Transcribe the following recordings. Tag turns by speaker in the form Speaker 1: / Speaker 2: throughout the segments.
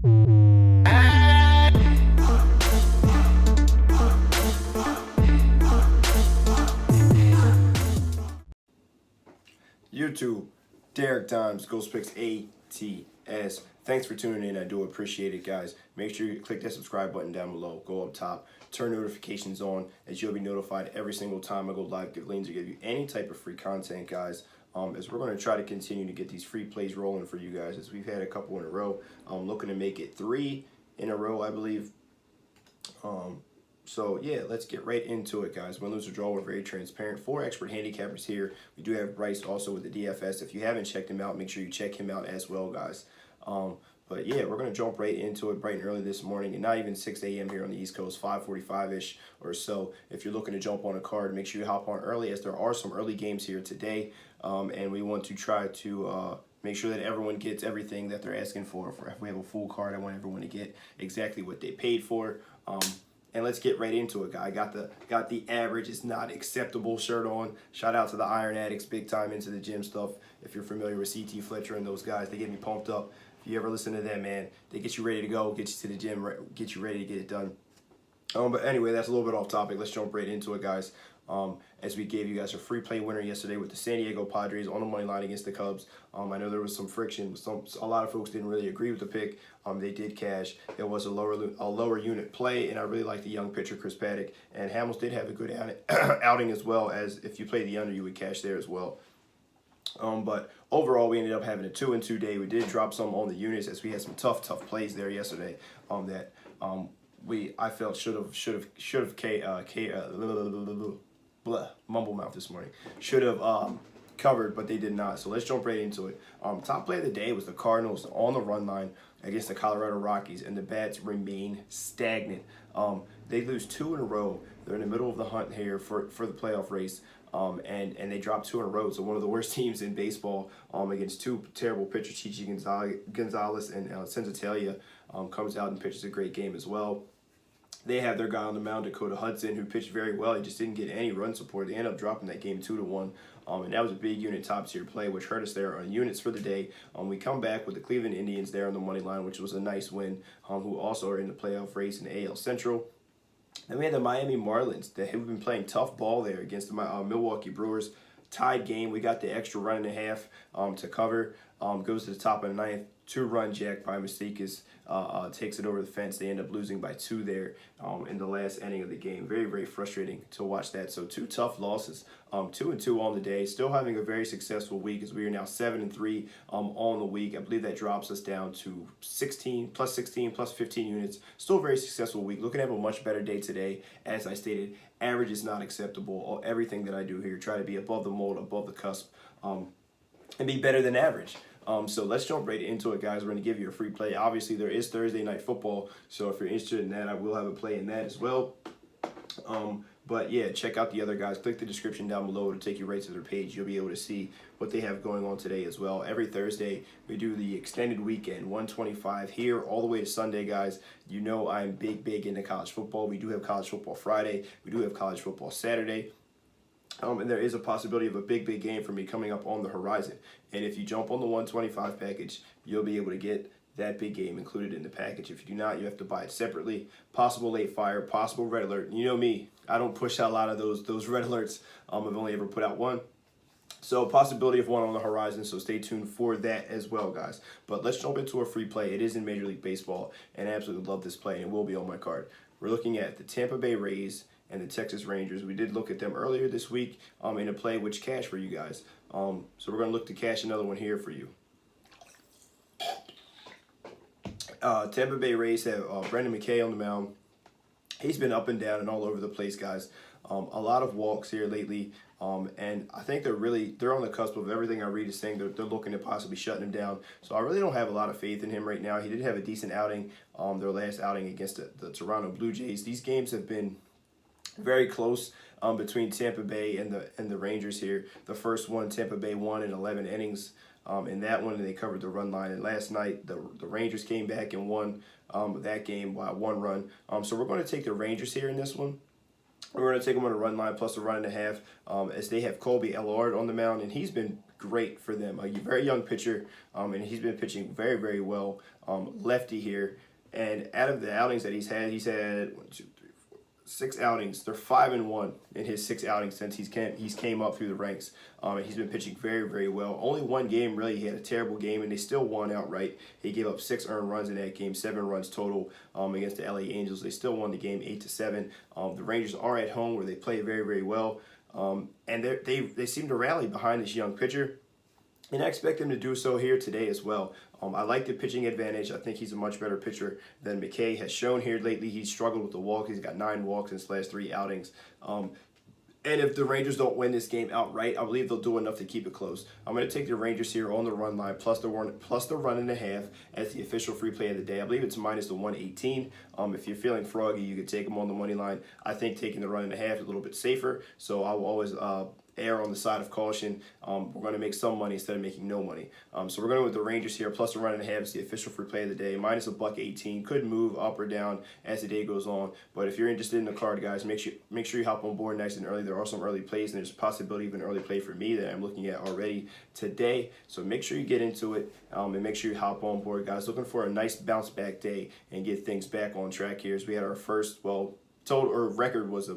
Speaker 1: YouTube, Derek Dimes, Ghost Picks ATS. Thanks for tuning in. I do appreciate it, guys. Make sure you click that subscribe button down below. Go up top, turn notifications on, as you'll be notified every single time I go live, give links, or give you any type of free content, guys. As we're going to try to continue to get these free plays rolling for you guys, as we've had a couple in a row. I'm looking to make it 3 in a row, I believe. So yeah, let's get right into it, guys. Win, lose, or draw, we're very transparent. 4 expert handicappers here. We do have Bryce also with the DFS. If you haven't checked him out, make sure you check him out as well, guys. But yeah, we're gonna jump right into it bright and early this morning, and not even 6 a.m. here on the East Coast, 5:45-ish or so. If you're looking to jump on a card, make sure you hop on early, as there are some early games here today, and we want to try to make sure that everyone gets everything that they're asking for. If we have a full card, I want everyone to get exactly what they paid for. And let's get right into it, guy. Got the average is not acceptable shirt on. Shout out to the Iron Addicts, big time into the gym stuff. If you're familiar with CT Fletcher and those guys, they get me pumped up. If you ever listen to them, man, they get you ready to go, get you to the gym, get you ready to get it done. But anyway, that's a little bit off topic. Let's jump right into it, guys. As we gave you guys a free play winner yesterday with the San Diego Padres on the money line against the Cubs. I know there was some friction. A lot of folks didn't really agree with the pick. They did cash. It was a lower unit play, and I really like the young pitcher Chris Paddock. And Hamels did have a good outing as well, as if you play the under, you would cash there as well. But overall, we ended up having a 2-2 day. We did drop some on the units, as we had some tough plays there yesterday. I felt should have mumble mouth this morning. Should have covered, but they did not. So let's jump right into it. Top play of the day was the Cardinals on the run line against the Colorado Rockies, and the bats remain stagnant. They lose 2 in a row. They're in the middle of the hunt here for the playoff race. And they dropped 2 in a row. So one of the worst teams in baseball against 2 terrible pitchers, Chichi Gonzalez and Senzatelia, comes out and pitches a great game as well. They have their guy on the mound, Dakota Hudson, who pitched very well. He just didn't get any run support. They ended up dropping that game 2-1. And that was a big unit top tier play, which hurt us there on units for the day. We come back with the Cleveland Indians there on the money line, which was a nice win, who also are in the playoff race in the AL Central. Then we had the Miami Marlins that have been playing tough ball there against the Milwaukee Brewers. Tied game. We got the extra run and a half to cover. Goes to the top of the 9th. 2-run jack by Mystikis takes it over the fence. They end up losing by 2 there in the last inning of the game. Very, very frustrating to watch that. So 2 tough losses. 2-2 on the day. Still having a very successful week, as we are now 7-3 on the week. I believe that drops us down to 16 plus 15 units. Still a very successful week. Looking to have a much better day today. As I stated, average is not acceptable. Everything that I do here, try to be above the mold, above the cusp, and be better than average. So let's jump right into it, guys. We're going to give you a free play. Obviously, there is Thursday Night Football, so if you're interested in that, I will have a play in that as well. But yeah, check out the other guys. Click the description down below. It'll take you right to their page. You'll be able to see what they have going on today as well. Every Thursday, we do the extended weekend, 125 here all the way to Sunday, guys. You know I'm big into college football. We do have college football Friday. We do have college football Saturday. And there is a possibility of a big game for me coming up on the horizon. And if you jump on the 125 package, you'll be able to get that big game included in the package. If you do not, you have to buy it separately. Possible late fire, possible red alert. You know me, I don't push out a lot of those red alerts. I've only ever put out 1. So possibility of 1 on the horizon, so stay tuned for that as well, guys. But let's jump into a free play. It is in Major League Baseball, and I absolutely love this play, and it will be on my card. We're looking at the Tampa Bay Rays and the Texas Rangers. We did look at them earlier this week in a play which cashed for you guys. So we're going to look to cash another one here for you. Tampa Bay Rays have Brendan McKay on the mound. He's been up and down and all over the place, guys. A lot of walks here lately, and I think they're on the cusp of everything I read is saying they're looking at possibly shutting him down. So I really don't have a lot of faith in him right now. He did have a decent outing, their last outing against the Toronto Blue Jays. These games have been very close between Tampa Bay and the Rangers here. The first one, Tampa Bay won in 11 innings. In that one, they covered the run line. And last night, the Rangers came back and won that game by 1 run. So we're going to take the Rangers here in this one. We're going to take them on a run line plus a run and a half, as they have Colby Allard on the mound, and he's been great for them. A very young pitcher, and he's been pitching very, very well. Lefty here. And out of the outings that he's had 6 outings. They're 5-1 in his 6 outings since he's came up through the ranks. And he's been pitching very, very well. Only one game, really, he had a terrible game, and they still won outright. He gave up 6 earned runs in that game, 7 runs total against the LA Angels. They still won the game 8-7. The Rangers are at home where they play very, very well. And they seem to rally behind this young pitcher. And I expect him to do so here today as well. I like the pitching advantage. I think he's a much better pitcher than McKay has shown here lately. He's struggled with the walk. He's got 9 walks in his last 3 outings. And if the Rangers don't win this game outright, I believe they'll do enough to keep it close. I'm going to take the Rangers here on the run line plus the 1.5 as the official free play of the day. I believe it's minus the 118. If you're feeling froggy, you could take them on the money line. I think taking the 1.5 is a little bit safer, so I will always err on the side of caution. We're going to make some money instead of making no money. So we're going with the Rangers here, plus the 1.5 is the official free play of the day. Minus a $1.18. Could move up or down as the day goes on. But if you're interested in the card, guys, make sure you hop on board nice and early. There are some early plays, and there's a possibility of an early play for me that I'm looking at already today. So make sure you get into it, and make sure you hop on board, guys. Looking for a nice bounce back day and get things back on track here. As we had our first, record was a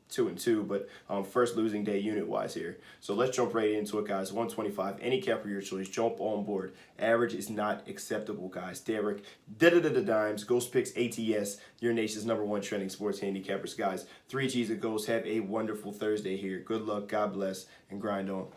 Speaker 1: 2-2, but first losing day unit-wise here. So let's jump right into it, guys. 125, any cap for your choice. Jump on board. Average is not acceptable, guys. Derek, dimes, Ghost Picks ATS, your nation's #1 trending sports handicappers, guys. 3 G's of Ghost. Have a wonderful Thursday here. Good luck, God bless, and grind on.